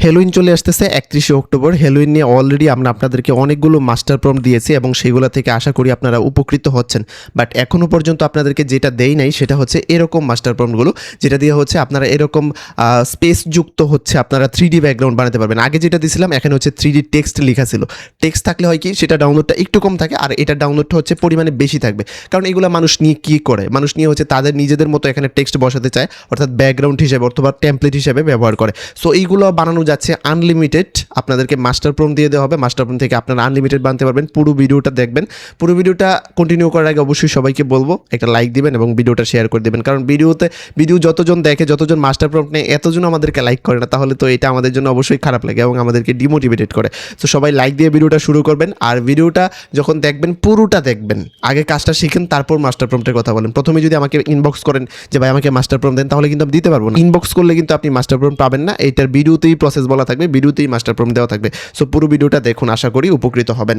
Halloween চলে আসতেছে 31শে October. Halloween নিয়ে অলরেডি আমরা আপনাদেরকে অনেকগুলো মাস্টার প্রম্পট দিয়েছি এবং সেইগুলো থেকে আশা করি আপনারা উপকৃত হচ্ছেন। বাট এখনও পর্যন্ত আপনাদেরকে যেটা দেই নাই সেটা হচ্ছে এরকম মাস্টার প্রম্পটগুলো, যেটা দিয়ে হচ্ছে আপনারা এরকম স্পেসযুক্ত হচ্ছে আপনারা 3D ব্যাকগ্রাউন্ড বানাতে পারবেন। আগে যেটা দিয়েছিলাম এখানে হচ্ছে 3D টেক্সট লেখা ছিল। টেক্সট থাকলে হয় কি সেটা ডাউনলোডটা একটু কম থাকে, আর এটার ডাউনলোডটা হচ্ছে পরিমাণে বেশি থাকবে। কারণ এগুলো মানুষ নিয়ে কী করে, মানুষ নিয়ে হচ্ছে তাদের নিজেদের মতো এখানে টেক্সট বসাতে চায়, অর্থাৎ ব্যাকগ্রাউন্ড হিসেবে অথবা টেমপ্লেট হিসেবে ব্যবহার করে। সো এইগুলো বানানো যাচ্ছে আনলিমিটেড। আপনাদেরকে মাস্টার প্রম্পট দিয়ে দেওয়া হবে, মাস্টার প্রম্পট থেকে আপনারা আনলিমিটেড বানাতে পারবেন। পুরো ভিডিওটা দেখবেন। পুরো ভিডিওটা কন্টিনিউ করার আগে অবশ্যই সবাইকে বলবো একটা লাইক দিবেন এবং ভিডিওটা শেয়ার করে দেবেন। কারণ ভিডিও যতজন দেখে, যতজন মাস্টার প্রম্পট নেয়, এতজন আমাদেরকে লাইক করে না, তাহলে তো এটা আমাদের জন্য অবশ্যই খারাপ লাগে এবং আমাদেরকে ডিমোটিভেটেড করে। সো সবাই লাইক দিয়ে ভিডিওটা শুরু করবেন, আর ভিডিওটা যখন দেখবেন পুরোটা দেখবেন। আগে কাজটা শিখেন, তারপর মাস্টার প্রম্পটের কথা বলেন। প্রথমে যদি আমাকে ইনবক্স করেন যে ভাই আমাকে মাস্টার প্রম্পট দেন, তাহলে কিন্তু আমি দিতে পারবো না। ইনবক্স করলে কিন্তু আপনি মাস্টার প্রম্পট পাবেন না। এইটার ভিডিওতেই প্রসেস বলা থাকবে, ভিডিওতেই মাস্টার প্রম্পট দেওয়া থাকবে। সো পুরো ভিডিওটা দেখুন, আশা করি উপকৃত হবেন।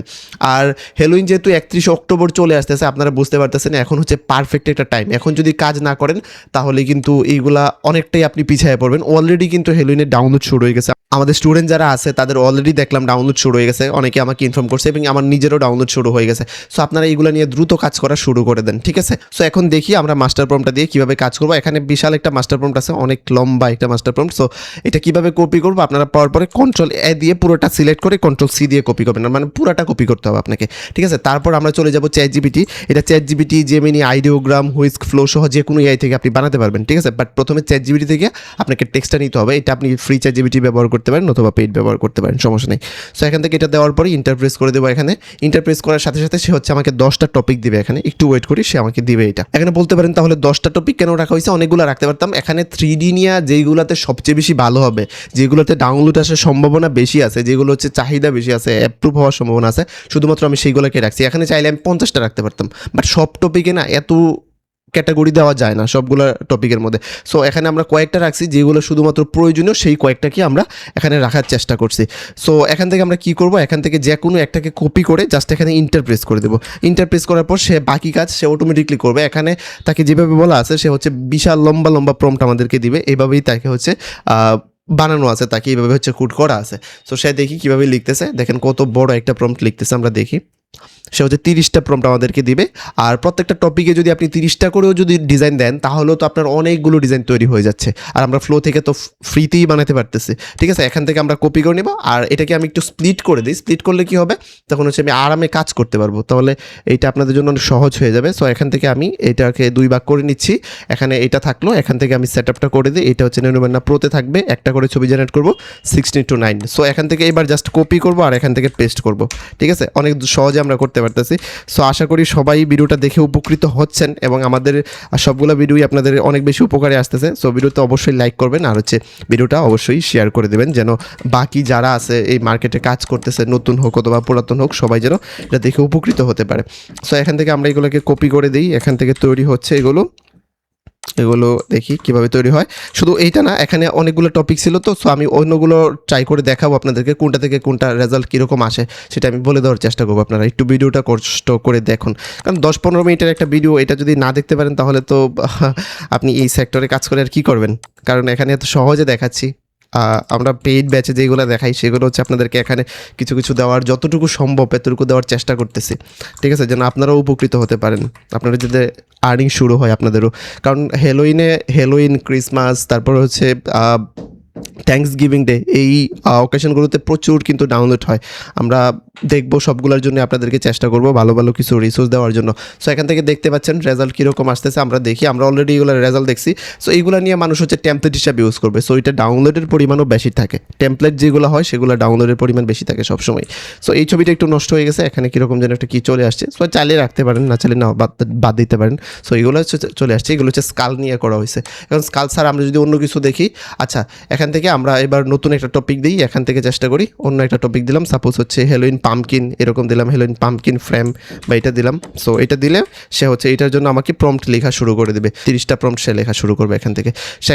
আর হ্যালোইন যেহেতু 31শে অক্টোবর চলে আসতেছে, আপনারা বুঝতে পারতেছেন এখন হচ্ছে পারফেক্ট একটা টাইম। এখন যদি কাজ না করেন তাহলে কিন্তু এইগুলা অনেকটাই আপনি পিছিয়ে পড়বেন। অলরেডি কিন্তু হ্যালোইনের ডাউনলোড শুরু হয়ে গেছে। আমাদের স্টুডেন্ট যারা আছে তাদের অলরেডি দেখলাম ডাউনলোড শুরু হয়ে গেছে, অনেকে আমাকে ইনফর্ম করছে এবং আমার নিজেরও ডাউনলোড শুরু হয়ে গেছে। সো আপনারা এইগুলো নিয়ে দ্রুত কাজ করা শুরু করে দেন, ঠিক আছে? সো এখন দেখি আমরা মাস্টার প্রম্পটটা দিয়ে কীভাবে কাজ করবো। এখানে বিশাল একটা মাস্টার প্রম্পট আছে, অনেক লম্বা একটা মাস্টার প্রম্পট। সো এটা কীভাবে কপি করবো, আপনারা পাওয়ার পরে Ctrl+A দিয়ে পুরোটা সিলেক্ট করে Ctrl+C দিয়ে কপি করবেন, মানে পুরোটা কপি করতে হবে আপনাকে, ঠিক আছে? তারপর আমরা চলে যাবো ChatGPT। এটা ChatGPT, Gemini, Ideogram, whisk, flow সহ যে কোনো AI থেকে আপনি বানাতে পারবেন, ঠিক আছে? বাট প্রথমে ChatGPT থেকে আপনাকে টেক্সটটা নিতে হবে। এটা আপনি ফ্রি ChatGPT ব্যবহার করতে পারেন অথবা পেইড ব্যবহার করতে পারেন, সমস্যা নেই। সো এখান থেকে এটা দেওয়ার পরে ইন্টারপ্রেস করে দেবো। এখানে ইন্টারপ্রেস করার সাথে সাথে সে হচ্ছে আমাকে 10টা টপিক দিবে। এখানে একটু ওয়েট করি, সে আমাকে দিবে এটা। এখানে বলতে পারেন তাহলে 10টা টপিক কেন রাখা হয়েছে, অনেকগুলো রাখতে পারতাম। এখানে 3D নিয়ে যেইগুলোতে সবচেয়ে বেশি ভালো হবে, যেগুলোতে ডাউনলোড আসার সম্ভাবনা বেশি আছে, যেগুলো হচ্ছে চাহিদা বেশি আছে, অ্যাপ্রুভ হওয়ার সম্ভাবনা আছে, শুধুমাত্র আমি সেইগুলোকে রাখছি। এখানে চাইলে আমি 50টা রাখতে পারতাম, বাট সব টপিকে না এত ক্যাটাগরি দেওয়া যায় না সবগুলো টপিকের মধ্যে। সো এখানে আমরা কয়েকটা রাখছি, যেগুলো শুধুমাত্র প্রয়োজনীয় সেই কয়েকটাকে আমরা এখানে রাখার চেষ্টা করছি। সো এখান থেকে আমরা কি করব, এখান থেকে যে কোনো একটাকে কপি করে জাস্ট এখানে ইন্টারপ্রেস করে দেবো। ইন্টারপ্রেস করার পর সে বাকি কাজ সে অটোমেটিকলি করবে। এখানে তাকে যেভাবে বলা আছে, সে হচ্ছে বিশাল লম্বা লম্বা প্রম্পট আমাদেরকে দিবে। এইভাবেই তাকে হচ্ছে বানানো আছে, তাকে এইভাবে হচ্ছে কোড করা আছে। সো সে দেখি কীভাবে লিখতেছে, দেখেন কত বড় একটা প্রম্পট লিখতেছে। আমরা দেখি সে হচ্ছে 30টা প্রম্পট আমাদেরকে দিবে। আর প্রত্যেকটা টপিকে যদি আপনি 30টা করেও যদি ডিজাইন দেন, তাহলেও তো আপনার অনেকগুলো ডিজাইন তৈরি হয়ে যাচ্ছে। আর আমরা ফ্লো থেকে তো ফ্রিতেই বানাতে পারতেছি, ঠিক আছে? এখান থেকে আমরা কপি করে নেব, আর এটাকে আমি একটু স্প্লিট করে দিই। স্প্লিট করলে কি হবে, তখন হচ্ছে আমি আরামে কাজ করতে পারবো। তাহলে এইটা আপনাদের জন্য অনেক সহজ হয়ে যাবে। সো এখান থেকে আমি এটাকে 2 ভাগ করে নিচ্ছি। এখানে এটা থাকলো, এখান থেকে আমি সেট আপটা করে দিই। এটা হচ্ছে নেনুমান্না প্রোতে থাকবে, একটা করে ছবি জেনারেট করবো 16:9। সো এখান থেকে এবার জাস্ট কপি করবো আর এখান থেকে পেস্ট করবো, ঠিক আছে? অনেক সহজে আমরা করতে পারতেছি। সো আশা করি সবাই ভিডিওটা দেখে উপকৃত হচ্ছেন এবং আমাদের সবগুলো ভিডিওই আপনাদের অনেক বেশি উপকারে আসতেছে। সো ভিডিওতে অবশ্যই লাইক করবেন, আর হচ্ছে ভিডিওটা অবশ্যই শেয়ার করে দেবেন, যেন বাকি যারা আছে এই মার্কেটে কাজ করতেছে, নতুন হোক অথবা পুরাতন হোক, সবাই যেন এটা দেখে উপকৃত হতে পারে। সো এখান থেকে আমরা এগুলোকে কপি করে দিই। এখান থেকে তৈরি হচ্ছে এগুলো দেখি কিভাবে তৈরি হয়। শুধু এইটা না, এখানে অনেকগুলো টপিক ছিল, তো সো আমি অন্যগুলো ট্রাই করে দেখাবো আপনাদেরকে, কোনটা থেকে কোনটা রেজাল্ট কীরকম আসে সেটা আমি বলে দেওয়ার চেষ্টা করবো। আপনারা একটু ভিডিওটা কষ্ট করে দেখুন, কারণ 10-15 মিনিটের একটা ভিডিও, এটা যদি না দেখতে পারেন তাহলে তো আপনি এই সেক্টরে কাজ করে আর কী করবেন? কারণ এখানে এত সহজে দেখাচ্ছি। আমরা পেইড ব্যাচে যেগুলো দেখাই সেগুলো হচ্ছে আপনাদেরকে এখানে কিছু কিছু দেওয়ার, যতটুকু সম্ভব এতটুকু দেওয়ার চেষ্টা করতেছি, ঠিক আছে? যেন আপনারাও উপকৃত হতে পারেন, আপনারা যাতে আর্নিং শুরু হয় আপনাদেরও। কারণ হ্যালোইন, ক্রিসমাস, তারপর হচ্ছে থ্যাঙ্কস গিভিং ডে, এই অকেশনগুলোতে প্রচুর কিন্তু ডাউনলোড হয়। আমরা দেখবো সবগুলোর জন্য আপনাদেরকে চেষ্টা করবো ভালো ভালো কিছু রিসোর্স দেওয়ার জন্য। সো এখান থেকে দেখতে পাচ্ছেন রেজাল্ট কীরকম আসতেছে, আমরা দেখি। আমরা অলরেডি এগুলোর রেজাল্ট দেখছি। সো এইগুলো নিয়ে মানুষ হচ্ছে টেমপ্লেট হিসাবে ইউজ করবে। সো এটা ডাউনলোডের পরিমাণও বেশি থাকে, টেমপ্লেট যেগুলো হয় সেগুলো ডাউনলোডের পরিমাণ বেশি থাকে সবসময়। সো এই ছবিটা একটু নষ্ট হয়ে গেছে, এখানে কীরকম যেন একটা কী চলে আসছে। সো চালিয়ে রাখতে পারেন, না চালিয়ে না বাদ দিতে পারেন। সো এগুলো হচ্ছে চলে আসছে, এগুলো হচ্ছে স্কাল নিয়ে করা হয়েছে। এখন স্কাল ছাড়া আমরা যদি অন্য কিছু দেখি, আচ্ছা এখান থেকে আমরা এবার নতুন একটা টপিক দিই। এখান থেকে চেষ্টা করি অন্য একটা টপিক দিলাম, সাপোজ হচ্ছে হ্যালোইন পাম্পকিন, এরকম দিলাম হ্যালোইন পাম্পকিন ফ্রেম, বা এটা দিলাম। সো এটা দিলে সে হচ্ছে এটার জন্য আমাকে প্রম্পট লেখা শুরু করে দেবে। 30টা প্রম্পট সে লেখা শুরু করবে।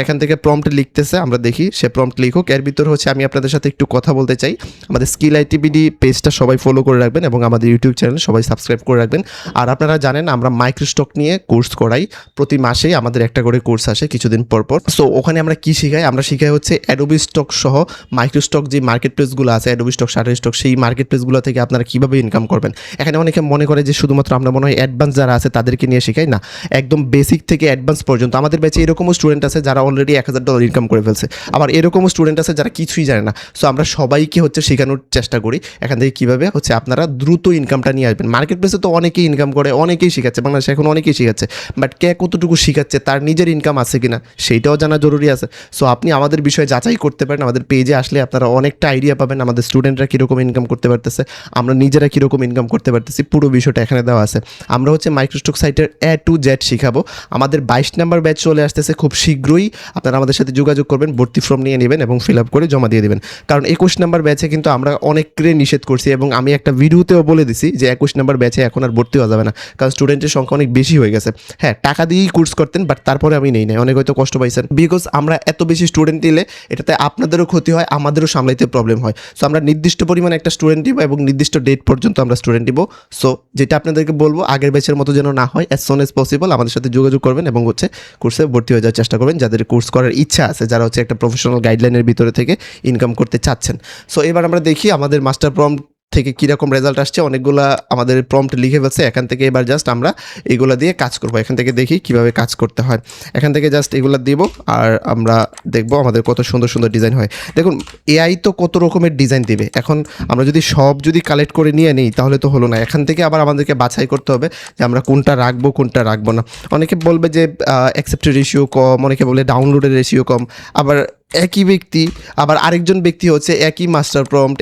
এখান থেকে প্রম্পট লিখতেছে, আমরা দেখি সে প্রম্পট লিখুক। এর ভিতর হচ্ছে আমি আপনাদের সাথে একটু কথা বলতে চাই। আমাদের স্কিল আইটিবিডি পেজটা সবাই ফলো করে রাখবেন এবং আমাদের ইউটিউব চ্যানেল সবাই সাবস্ক্রাইব করে রাখবেন। আর আপনারা জানেন আমরা মাইক্রোস্টক নিয়ে কোর্স করাই, প্রতি মাসেই আমাদের একটা করে কোর্স আসে কিছুদিন পর। সো ওখানে আমরা কি শিখাই, আমরা শিখাই হচ্ছে অ্যাডোবি স্টক সহ মাইক্রোস্টক যে মার্কেট প্লেসগুলো আছে, অ্যাডোবি স্টক, শাটার স্টক, সেই মার্কেট প্লেসগুলো থেকে আপনারা কীভাবে ইনকাম করবেন। এখানে অনেকে মনে করে যে শুধুমাত্র আমরা মনে হয় অ্যাডভান্স যারা আছে তাদেরকে নিয়ে শেখাই, না, একদম বেসিক থেকে অ্যাডভান্স পর্যন্ত আমাদের ব্যাচে এরকমও স্টুডেন্ট আছে যারা অলরেডি $1000 ইনকাম করে ফেলছে, আবার এরকমও স্টুডেন্ট আছে যারা কিছুই জানে না। সো আমরা সবাইকে হচ্ছে শেখানোর চেষ্টা করি এখান থেকে কীভাবে হচ্ছে আপনারা দ্রুত ইনকামটা নিয়ে আসবেন। মার্কেট প্লেসে তো অনেকেই ইনকাম করে, অনেকেই শেখাচ্ছে, বাংলাদেশে এখন অনেকেই শেখাচ্ছে, বাট কে কতটুকু শেখাচ্ছে, তার নিজের ইনকাম আছে কিনা সেইটাও জানা জরুরি আছে। সো আপনি আমাদের বিষয়ে যাচাই করতে পারেন, আমাদের পেজে আসলে আপনারা অনেকটা আইডিয়া পাবেন আমাদের স্টুডেন্টরা কীরকম ইনকাম করতে পারতেছে, আমরা নিজেরা কীরকম ইনকাম করতে পারতেছি, পুরো বিষয়টা এখানে দেওয়া আছে। আমরা হচ্ছে মাইক্রোস্টক সাইটের A to Z শিখাবো। আমাদের 22 নাম্বার ব্যাচ চলে আসতেছে খুব শীঘ্রই, আপনারা আমাদের সাথে যোগাযোগ করবেন, ভর্তি ফর্ম নিয়ে নেবেন এবং ফিল আপ করে জমা দিয়ে দেবেন। কারণ 21 নাম্বার ব্যাচে কিন্তু আমরা অনেককে নিষেধ করছি এবং আমি একটা ভিডিওতেও বলে দিছি যে 21 নাম্বার ব্যাচে এখন আর ভর্তি হওয়া যাবে না, কারণ স্টুডেন্টের সংখ্যা অনেক বেশি হয়ে গেছে। হ্যাঁ, টাকা দিয়েই কোর্স করতেন, বাট তারপরে আমি নেই নাই, অনেক হয়তো কষ্ট পাইছেন, বিকজ আমরা এত বেশি স্টুডেন্ট নিলে এটাতে আপনাদেরও ক্ষতি হয়, আমাদেরও সামলাইতে প্রবলেম হয়। সো আমরা নির্দিষ্ট পরিমাণে একটা স্টুডেন্ট দিব এবং নির্দিষ্ট ডেট পর্যন্ত আমরা স্টুডেন্ট দিব। সো যেটা আপনাদেরকে বলবো, আগের ব্যাচের মতো যেন না হয়, অ্যাজ সুন অ্যাজ পসিবল আমাদের সাথে যোগাযোগ করবেন এবং হচ্ছে কোর্সে ভর্তি হয়ে যাওয়ার চেষ্টা করবেন, যাদের কোর্স করার ইচ্ছা আছে, যারা হচ্ছে একটা প্রফেশনাল গাইডলাইনের ভিতরে থেকে ইনকাম করতে চাচ্ছেন। সো এবার আমরা দেখি আমাদের মাস্টার প্রম্পট থেকে কীরকম রেজাল্ট আসছে। অনেকগুলা আমাদের প্রম্পট লিখে ফেলছে, এখান থেকে এবার জাস্ট আমরা এগুলো দিয়ে কাজ করবো। এখান থেকে দেখি কিভাবে কাজ করতে হয়, এখান থেকে জাস্ট এগুলো দিব আর আমরা দেখবো আমাদের কত সুন্দর সুন্দর ডিজাইন হয়। দেখুন এআই তো কত রকমের ডিজাইন দিবে, এখন আমরা যদি কালেক্ট করে নিয়ে নিই তাহলে তো হলো না, এখান থেকে আবার আমাদেরকে বাছাই করতে হবে যে আমরা কোনটা রাখবো কোনটা রাখবো না। অনেকে বলবে যে অ্যাকসেপ্টের রেশিও কম, অনেকে বলে ডাউনলোডের রেশিও কম, আবার একই ব্যক্তি আবার আরেকজন ব্যক্তি হচ্ছে একই মাস্টার প্রম্পট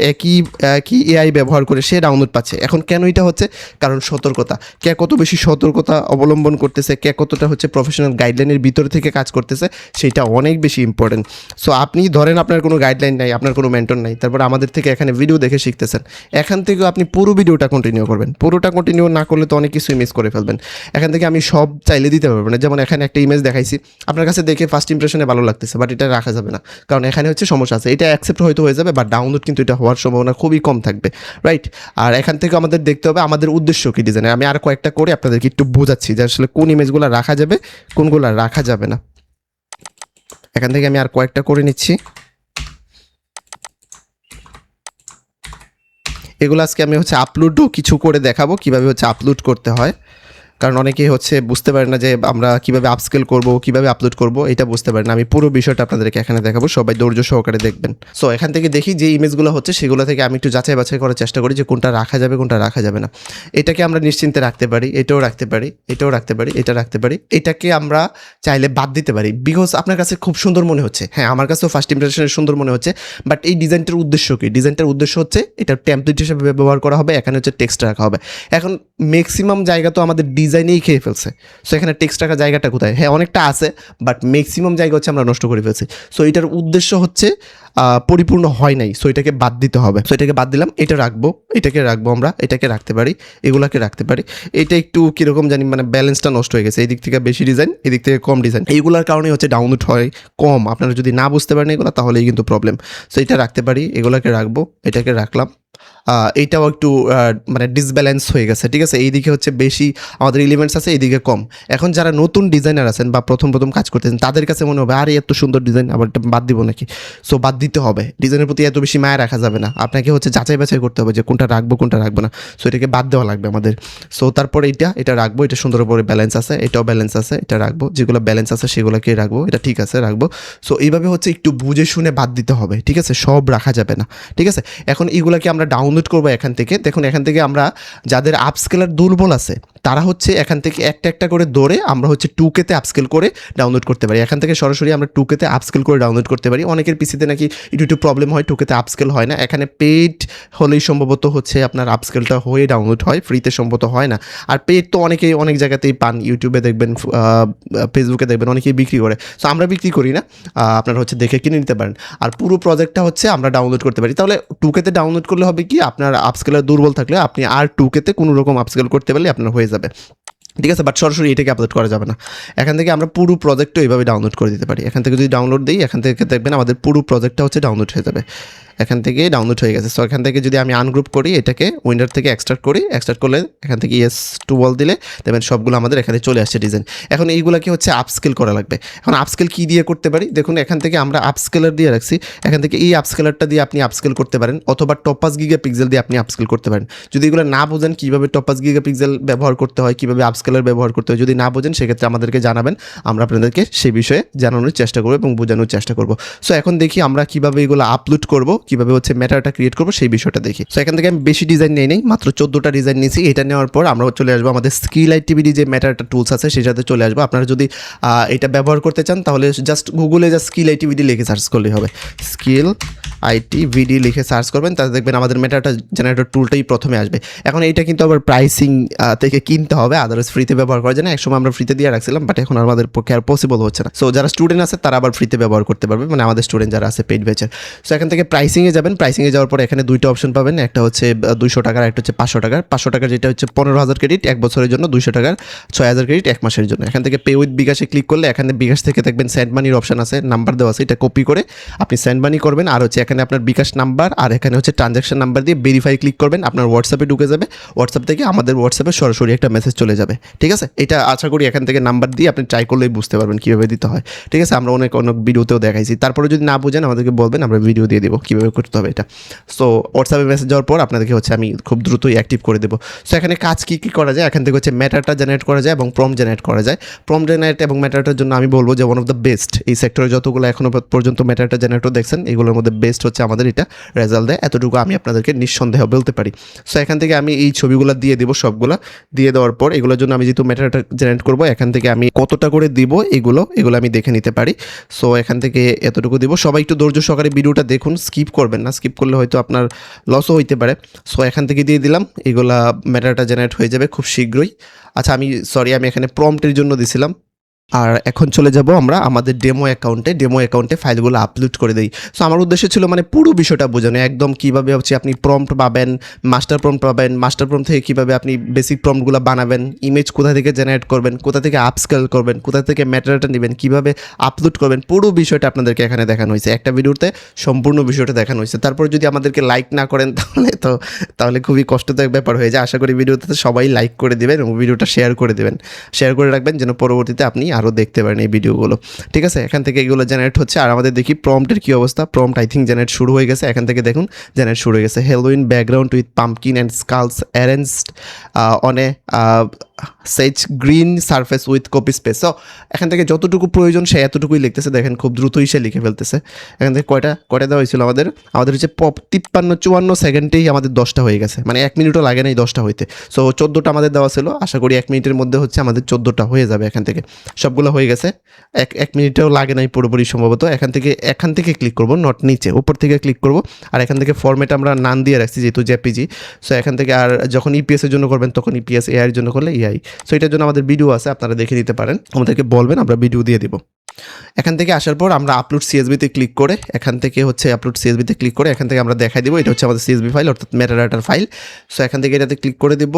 একই এআই ব্যবহার করে সে ডাউনলোড পাচ্ছে। এখন কেন এটা হচ্ছে? কারণ সতর্কতা, কে কত বেশি সতর্কতা অবলম্বন করতেছে, কে কতটা হচ্ছে প্রফেশনাল গাইডলাইনের ভিতরে থেকে কাজ করতেছে, সেটা অনেক বেশি ইম্পর্টেন্ট। সো আপনি ধরেন আপনার কোনো গাইডলাইন নাই, আপনার কোনো মেন্টর নাই, তারপর আমাদের থেকে এখানে ভিডিও দেখে শিখতেছেন, এখান থেকেও আপনি পুরো ভিডিওটা কন্টিনিউ করবেন। পুরোটা কন্টিনিউ না করলে তো অনেক কিছুই মিস করে ফেলবেন। এখান থেকে আমি সব চাইলে দিতে পারবো না, যেমন এখানে একটা ইমেজ দেখাইছি, আপনার কাছে দেখে ফার্স্ট ইমপ্রেশনে ভালো লাগতেছে, বাট এটা রাখা যাবে না, কারণ এখানে হচ্ছে সমস্যা আছে। এটা অ্যাকসেপ্ট হয়তো হয়ে যাবে, বাট ডাউনলোড কিন্তু এটা হওয়ার সম্ভাবনা খুবই কম থাকবে, রাইট? আর এখান থেকে আমাদের দেখতে হবে আমাদের উদ্দেশ্য কী ডিজাইনের। আমি আর কয়েকটা করে আপনাদেরকে একটু বোঝাচ্ছি যে আসলে কোন ইমেজগুলো রাখা যাবে কোনগুলো রাখা যাবে না। এখান থেকে আমি আর কয়েকটা করে নিচ্ছি। এগুলো আজকে আমি হচ্ছে আপলোডও কিছু করে দেখাবো কীভাবে হচ্ছে আপলোড করতে হয়, কারণ অনেকেই হচ্ছে বুঝতে পারে না যে আমরা কীভাবে আপস্কেল করবো, কীভাবে আপলোড করবো, এটা বুঝতে পারে না। আমি পুরো বিষয়টা আপনাদেরকে এখানে দেখাবো, সবাই ধৈর্য সহকারে দেখবেন। সো এখান থেকে দেখি যে ইমেজগুলো হচ্ছে সেগুলো থেকে আমি একটু যাচাই বাছাই করার চেষ্টা করি যে কোনটা রাখা যাবে কোনটা রাখা যাবে না। এটাকে আমরা নিশ্চিন্তে রাখতে পারি, এটাও রাখতে পারি, এটাও রাখতে পারি, এটা রাখতে পারি, এটাকে আমরা চাইলে বাদ দিতে পারি, বিকজ আপনার কাছে খুব সুন্দর মনে হচ্ছে। হ্যাঁ, আমার কাছেও ফার্স্ট ইমপ্রেশনে সুন্দর মনে হচ্ছে, বাট এই ডিজাইনটার উদ্দেশ্য কী? ডিজাইনটার উদ্দেশ্য হচ্ছে এটা টেমপ্লেট হিসেবে ব্যবহার করা হবে, এখানে হচ্ছে টেক্সট রাখা হবে। এখন ম্যাক্সিমাম জায়গা তো আমাদের ডিজাইনেই খেয়ে ফেলছে। সো এখানে টেক্সট রাখার জায়গাটা কোথায়? হ্যাঁ, অনেকটা আছে, বাট ম্যাক্সিমাম জায়গা হচ্ছে আমরা নষ্ট করে ফেলছি। সো এটার উদ্দেশ্য হচ্ছে পরিপূর্ণ হয় নাই, সো এটাকে বাদ দিতে হবে। সো এটাকে বাদ দিলাম, এটা রাখবো, এটাকে রাখবো, আমরা এটাকে রাখতে পারি, এগুলাকে রাখতে পারি। এটা একটু কীরকম জানি, মানে ব্যালেন্সটা নষ্ট হয়ে গেছে, এই দিক থেকে বেশি ডিজাইন, এদিক থেকে কম ডিজাইন, এইগুলোর কারণে হচ্ছে ডাউনলোড হয় কম। আপনারা যদি না বুঝতে পারেন এগুলো তাহলেই কিন্তু প্রবলেম। সো এটা রাখতে পারি, এগুলাকে রাখবো, এটাকে রাখলাম। এইটাও একটু মানে ডিসব্যালেন্স হয়ে গেছে, ঠিক আছে? এইদিকে হচ্ছে বেশি আমাদের এলিমেন্টস আছে, এইদিকে কম। এখন যারা নতুন ডিজাইনার আছেন বা প্রথম কাজ করতেছেন, তাদের কাছে মনে হবে আরে এত সুন্দর ডিজাইন আবার এটা বাদ দিব নাকি? সো বাদ দিতে হবে, ডিজাইনের প্রতি এত বেশি মায়া রাখা যাবে না, আপনাকে হচ্ছে যাচাই বাছাই করতে হবে যে কোনটা রাখবো কোনটা রাখবো না। সো এটাকে বাদ দেওয়া লাগবে আমাদের। সো তারপরে এটা রাখবো, এটা সুন্দর করে ব্যালেন্স আছে, এটাও ব্যালেন্স আছে, এটা রাখবো, যেগুলো ব্যালেন্স আছে সেগুলোকে রাখবো, এটা ঠিক আছে রাখবো। সো এইভাবে হচ্ছে একটু বুঝে শুনে বাদ দিতে হবে, ঠিক আছে? সব রাখা যাবে না, ঠিক আছে? এখন এইগুলোকে আমরা ডাউনলোড করবো এখান থেকে। দেখুন এখান থেকে আমরা যাদের আপস্কেলার দুর্বল আছে তারা হচ্ছে এখান থেকে একটা একটা করে ধরে আমরা হচ্ছে 2K-তে আপস্কেল করে ডাউনলোড করতে পারি। এখান থেকে সরাসরি আমরা 2K-তে আপস্কেল করে ডাউনলোড করতে পারি। অনেকের পিসিতে নাকি একটু প্রবলেম হয়, 2K-তে আপস্কেল হয় না। এখানে পেড হলেই সম্ভবত হচ্ছে আপনার আপস্কেলটা হয়ে ডাউনলোড হয়, ফ্রিতে সম্ভবত হয় না। আর পেড তো অনেকেই অনেক জায়গাতেই পান, ইউটিউবে দেখবেন, ফেসবুকে দেখবেন অনেকেই বিক্রি করে। সো আমরা বিক্রি করি না, আপনারা হচ্ছে দেখে কিনে নিতে পারেন। আর পুরো প্রজেক্টটা হচ্ছে আমরা ডাউনলোড করতে পারি। তাহলে 2K-তে ডাউনলোড করলে হবে কি, আপনার আপস্কেলার দুর্বল থাকলে আপনি আর 2K-তে কোনো রকম আপস্কেল করতে পারলে আপনার হয়ে যাবে, ঠিক আছে? বাট সরাসরি এটাকে আপলোড করা যাবে না। এখান থেকে আমরা পুরো প্রজেক্টও এইভাবে ডাউনলোড করে দিতে পারি। এখান থেকে যদি ডাউনলোড দিই, এখান থেকে দেখবেন আমাদের পুরো প্রজেক্টটা হচ্ছে ডাউনলোড হয়ে যাবে। এখান থেকে ডাউনলোড হয়ে গেছে। সো এখান থেকে যদি আমি আনগ্রুপ করি, এটাকে উইন্ডার থেকে এক্সট্রাক্ট করি, এক্সট্রাক্ট করলে এখান থেকে ইয়েস টু বল দিলে দেখবেন সবগুলো আমাদের এখানে চলে আসছে ডিজাইন। এখন এইগুলোকে হচ্ছে আপস্কেল করা লাগবে। এখন আপস্কেল কী দিয়ে করতে পারি দেখুন, এখান থেকে আমরা আপস্কেলার দিয়ে রাখছি, এখান থেকে এই আপস্কেলারটা দিয়ে আপনি আপস্কেল করতে পারেন, অথবা টপাস গিগা পিক্সেল দিয়ে আপনি আপস্কেল করতে পারেন। যদি এগুলো না বোঝেন কীভাবে টপাস গিগা পিক্সেল ব্যবহার করতে হয়, কীভাবে আপস্কেলার ব্যবহার করতে হয়, যদি না বোঝেন সেক্ষেত্রে আমাদেরকে জানাবেন, আমরা আপনাদেরকে সেই বিষয়ে জানানোর চেষ্টা করবো এবং বোঝানোর চেষ্টা করবো। সো এখন দেখি আমরা কীভাবে এগুলো আপলোড করবো, কীভাবে হচ্ছে ম্যাটারটা ক্রিয়েট করবো সেই বিষয়টা দেখি। সো এখান থেকে আমি বেশি ডিজাইন নেই, মাত্র 14টা ডিজাইন নিয়েছি। এটা নেওয়ার পর আমরা চলে আসবো আমাদের স্কিল আইটিভিডি যে ম্যাটারটা টুলস আছে সেটাতে চলে আসবো। আপনারা যদি এটা ব্যবহার করতে চান তাহলে জাস্ট গুগলে যা স্কিল আইটিভিডি লিখে সার্চ করলেই হবে, স্কিল আইটিভিডি লিখে সার্চ করবেন, তাতে দেখবেন আমাদের ম্যাটারটা জেনারেটর টুলটাই প্রথমে আসবে। এখন এইটা কিন্তু আবার প্রাইসিং থেকে কিনতে হবে, আদারওয়াইজ ফ্রিতে ব্যবহার করা যায় না। একসময় আমরা ফ্রিতে দিয়ে রাখছিলাম, বাট এখন আমাদের পক্ষে আর পসিবল হচ্ছে না। সো যারা স্টুডেন্ট আছে তারা আবার ফ্রিতে ব্যবহার করতে পারবে, মানে আমাদের স্টুডেন্ট যারা আছে পেইড ব্যাচের। সো এখান থেকে প্রাইসিংয়ে যাবেন, প্রাইসিংয়ে যাওয়ার পর এখানে দুইটা অপশন পাবেন, একটা হচ্ছে 200 টাকার, একটা হচ্ছে 500 টাকার। 500 টাকার যেটা হচ্ছে 15,000 ক্রেডিট 1 বছরের জন্য, 200 টাকার 6,000 ক্রেডিট 1 মাসের জন্য। এখান থেকে পে উইথ বিকাশে ক্লিক করলে এখানে বিকাশ থেকে দেখবেন সেন্ড মানির অপশন আছে, নাম্বার দেওয়া আছে, এটা কপি করে আপনি সেন্ড মানি করবেন। আর হচ্ছে এখানে আপনার বিকাশ নাম্বার আর এখানে হচ্ছে ট্রানজ্যাকশন নাম্বার দিয়ে ভেরিফাই ক্লিক করবেন, আপনার হোয়াটসঅ্যাপে ঢুকে যাবে, হোয়াটসঅ্যাপ থেকে আমাদের হোয়াটসঅ্যাপে সরাসরি একটা মেসেজ চলে যাবে। ঠিক আছে, এটা আশা করি এখান থেকে নাম্বার দিয়ে আপনি ট্রাই করলেই বুঝতে পারবেন কীভাবে দিতে হয়। ঠিক আছে, আমরা অনেক ভিডিওতেও দেখাইছি, তারপরে যদি না বুঝেন আমাদেরকে বলবেন, আমরা ভিডিও দিয়ে দেবো কীভাবে করতে হবে এটা। সো হোয়াটসঅ্যাপে মেসেজ যাওয়ার পর আপনাদেরকে হচ্ছে আমি খুব দ্রুতই অ্যাক্টিভ করে দেবো। সো এখানে কাজ কী কী করা যায়, এখান থেকে হচ্ছে ম্যাটারটা জেনারেট করা যায় এবং প্রম্পট জেনারেট করা যায়। প্রম্পট জেনারেট এবং ম্যাটারটার জন্য আমি বলবো যে ওয়ান অফ দ্য বেস্ট, এই সেক্টরে যতগুলো এখনও পর্যন্ত ম্যাটারটা জেনারেটর দেখছেন এগুলোর মধ্যে বেস্ট হচ্ছে আমাদের এটা রেজাল্ট দেয়, এতটুকু আমি আপনাদেরকে নিঃসন্দেহ বলতে পারি। সো এখান থেকে আমি এই ছবিগুলো দিয়ে দেবো, সবগুলো দিয়ে দেওয়ার পর এগুলোর জন্য আমি যেহেতু ম্যাটারটা জেনারেট করবো, এখান থেকে আমি কতটা করে দিব এগুলো আমি দেখে নিতে পারি। সো এখান থেকে এতটুকু দিব। সবাই একটু ধৈর্য সহকারে ভিডিওটা দেখুন, স্কিপ করবেন না, স্কিপ করলে হয়তো আপনার লসও হইতে পারে। সো এখান থেকে দিয়ে দিলাম, এগুলা ম্যাটারটা জেনারেট হয়ে যাবে খুব শীঘ্রই। আচ্ছা আমি এখানে প্রম্পটের জন্য দিছিলাম। আর এখন চলে যাব আমরা আমাদের ডেমো অ্যাকাউন্টে ফাইলগুলো আপলোড করে দিই। সো আমার উদ্দেশ্য ছিল মানে পুরো বিষয়টা বোঝানো, একদম কীভাবে হচ্ছে আপনি প্রম্পট পাবেন, মাস্টার প্রম্পট থেকে কীভাবে আপনি বেসিক প্রম্পটগুলো বানাবেন, ইমেজ কোথা থেকে জেনারেট করবেন, কোথা থেকে আপস্কেল করবেন, কোথা থেকে ম্যাটারটা নেবেন, কীভাবে আপলোড করবেন, পুরো বিষয়টা আপনাদেরকে এখানে দেখানো হয়েছে, একটা ভিডিওতে সম্পূর্ণ বিষয়টা দেখানো হয়েছে। তারপর যদি আমাদেরকে লাইক না করেন তাহলে খুবই কষ্টদায়ক ব্যাপার হয়ে যায়। আশা করি ভিডিওতে সবাই লাইক করে দেবেন এবং ভিডিওটা শেয়ার করে রাখবেন যেন পরবর্তীতে আপনি আরও দেখতে পারেন এই ভিডিওগুলো। ঠিক আছে, এখান থেকে এগুলো জেনারেট হচ্ছে। আর আমাদের দেখি প্রম্পটের কী অবস্থা। প্রম্পট আই থিঙ্ক জেনারেট শুরু হয়ে গেছে, এখান থেকে দেখুন জেনারেট শুরু হয়ে গেছে। Halloween background with pumpkin and skulls arranged on a sage green surface with copy space. So এখান থেকে যতটুকু প্রয়োজন সে এতটুকুই লিখতেছে, দেখেন খুব দ্রুতই সে লিখে ফেলতেছে। এখান থেকে কয়টা দেওয়া হয়েছিল আমাদের হচ্ছে 53-54 সেকেন্ডেই আমাদের 10টা হয়ে গেছে, মানে 1 মিনিটও লাগে না এই 10টা হইতে। সো 14টা আমাদের দেওয়া ছিল, আশা করি 1 মিনিটের মধ্যে হচ্ছে আমাদের 14টা হয়ে যাবে। এখান থেকে সবগুলো হয়ে গেছে, এক মিনিটেও লাগে নাই পুরোপুরি সম্ভবত। এখান থেকে ক্লিক করবো, নট নিচে, উপর থেকে ক্লিক করবো। আর এখান থেকে ফরম্যাট আমরা নাম দিয়ে রাখছি যেহেতু জেপিজি। সো এখান থেকে আর যখন ইপিএসের জন্য করবেন তখন ইপিএস, এআইয়ের জন্য করলে এআই। সো এটার জন্য আমাদের ভিডিও আছে, আপনারা দেখে নিতে পারেন, আমাদেরকে বলবেন, আমরা ভিডিও দিয়ে দিব। এখান থেকে আসার পর আমরা আপলোড সিএসবিতে ক্লিক করে এখান থেকে এখান থেকে আমরা দেখাই দিব এটা হচ্ছে আমাদের সিএসবি ফাইল, অর্থাৎ মেটাডাটার ফাইল। সো এখান থেকে এটাতে ক্লিক করে দিব,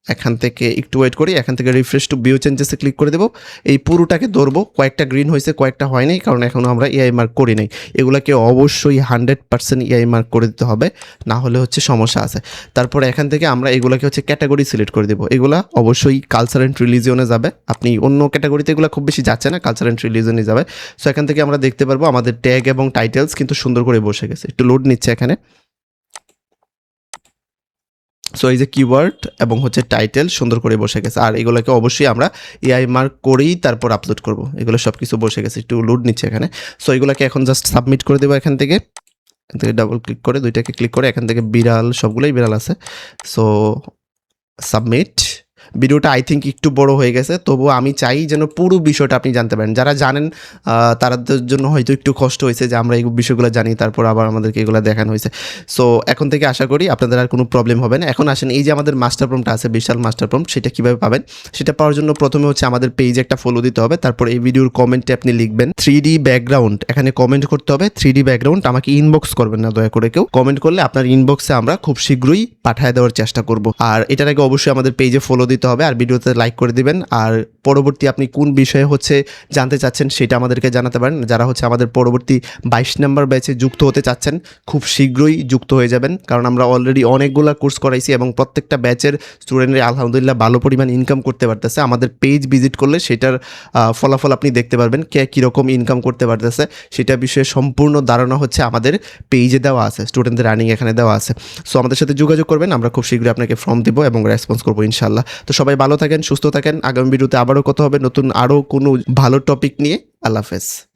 এখান থেকে একটু ওয়েট করি, এখান থেকে রিফ্রেশ টু ভিউ চেঞ্জেসে ক্লিক করে দেবো। এই পুরোটাকে ধরবো, কয়েকটা গ্রিন হয়েছে কয়েকটা হয়নি, কারণ এখনও আমরা এআই মার্ক করি নাই। এগুলোকে অবশ্যই 100% এআই মার্ক করে দিতে হবে, না হলে হচ্ছে সমস্যা আছে। তারপরে এখান থেকে আমরা এগুলোকে হচ্ছে ক্যাটাগরি সিলেক্ট করে দেবো। এগুলো অবশ্যই কালচার অ্যান্ড রিলিজিয়নে যাবে, আপনি অন্য ক্যাটাগরিতে এগুলো খুব বেশি যাচ্ছে না, কালচার অ্যান্ড রিলিজিয়নে যাবে। সো এখান থেকে আমরা দেখতে পারবো আমাদের ট্যাগ এবং টাইটেলস কিন্তু সুন্দর করে বসে গেছে, একটু লোড নিচ্ছে এখানে। সো এই যে কিওয়ার্ড এবং হচ্ছে টাইটেল সুন্দর করে বসে গেছে। আর এগুলোকে অবশ্যই আমরা এআই মার্ক করেই তারপর আপলোড করব, এগুলো সব কিছু বসে গেছে, একটু লোড নিচ্ছে এখানে। সো এগুলোকে এখন জাস্ট সাবমিট করে দেবো। এখান থেকে ডাবল ক্লিক করে দুইটাকে ক্লিক করে এখান থেকে সবগুলোই বিড়াল আছে। So submit. ভিডিওটা আই থিঙ্ক একটু বড় হয়ে গেছে, তবুও আমি চাই যেন পুরো বিষয়টা আপনি জানতে পারেন। যারা জানেন তাদের জন্য হয়তো একটু কষ্ট হয়েছে যে আমরা এই বিষয়গুলো জানি, তারপর আবার আমাদেরকে এগুলো দেখানো হয়েছে। সো এখন থেকে আশা করি আপনাদের আর কোনো প্রবলেম হবে না। এখন আসেন, এই যে আমাদের মাস্টার প্রম্পটটা আছে, বিশাল মাস্টার প্রম্পট, সেটা কীভাবে পাবেন? সেটা পাওয়ার জন্য প্রথমে হচ্ছে আমাদের পেজে একটা ফলো দিতে হবে, তারপর এই ভিডিওর কমেন্টে আপনি লিখবেন 3D ব্যাকগ্রাউন্ড, এখানে কমেন্ট করতে হবে 3D ব্যাকগ্রাউন্ড। আমাকে ইনবক্স করবেন না দয়া করে কেউ, কমেন্ট করলে আপনার ইনবক্সে আমরা খুব শীঘ্রই পাঠিয়ে দেওয়ার চেষ্টা করব। আর এটার আগে অবশ্যই আমাদের পেজে ফলো দিতে হবে আর ভিডিওতে লাইক করে দিবেন। আর পরবর্তী আপনি কোন বিষয়ে হচ্ছে জানতে চাচ্ছেন সেটা আমাদেরকে জানাতে পারেন। যারা হচ্ছে আমাদের পরবর্তী 22 নাম্বার ব্যাচে যুক্ত হতে চাচ্ছেন খুব শীঘ্রই যুক্ত হয়ে যাবেন, কারণ আমরা অলরেডি অনেকগুলো কোর্স করাইছি এবং প্রত্যেকটা ব্যাচের স্টুডেন্টরা আলহামদুলিল্লাহ ভালো পরিমাণ ইনকাম করতে পারতেছে। আমাদের পেজ ভিজিট করলে সেটার ফলাফল আপনি দেখতে পারবেন, কে কীরকম ইনকাম করতে পারতেছে সেটা বিষয়ে সম্পূর্ণ ধারণা হচ্ছে আমাদের পেজে দেওয়া আছে, স্টুডেন্টদের রানিং এখানে দেওয়া আছে। সো আমাদের সাথে যোগাযোগ করবেন, আমরা খুব শীঘ্রই আপনাকে ফর্ম দেবো এবং রেসপন্স করবো ইনশাল্লাহ। তো সবাই ভালো থাকেন, সুস্থ থাকেন। আগামী ভিডিওতে আবারও কথা হবে নতুন আরও কোনো ভালো টপিক নিয়ে। আল্লাহ হাফেজ।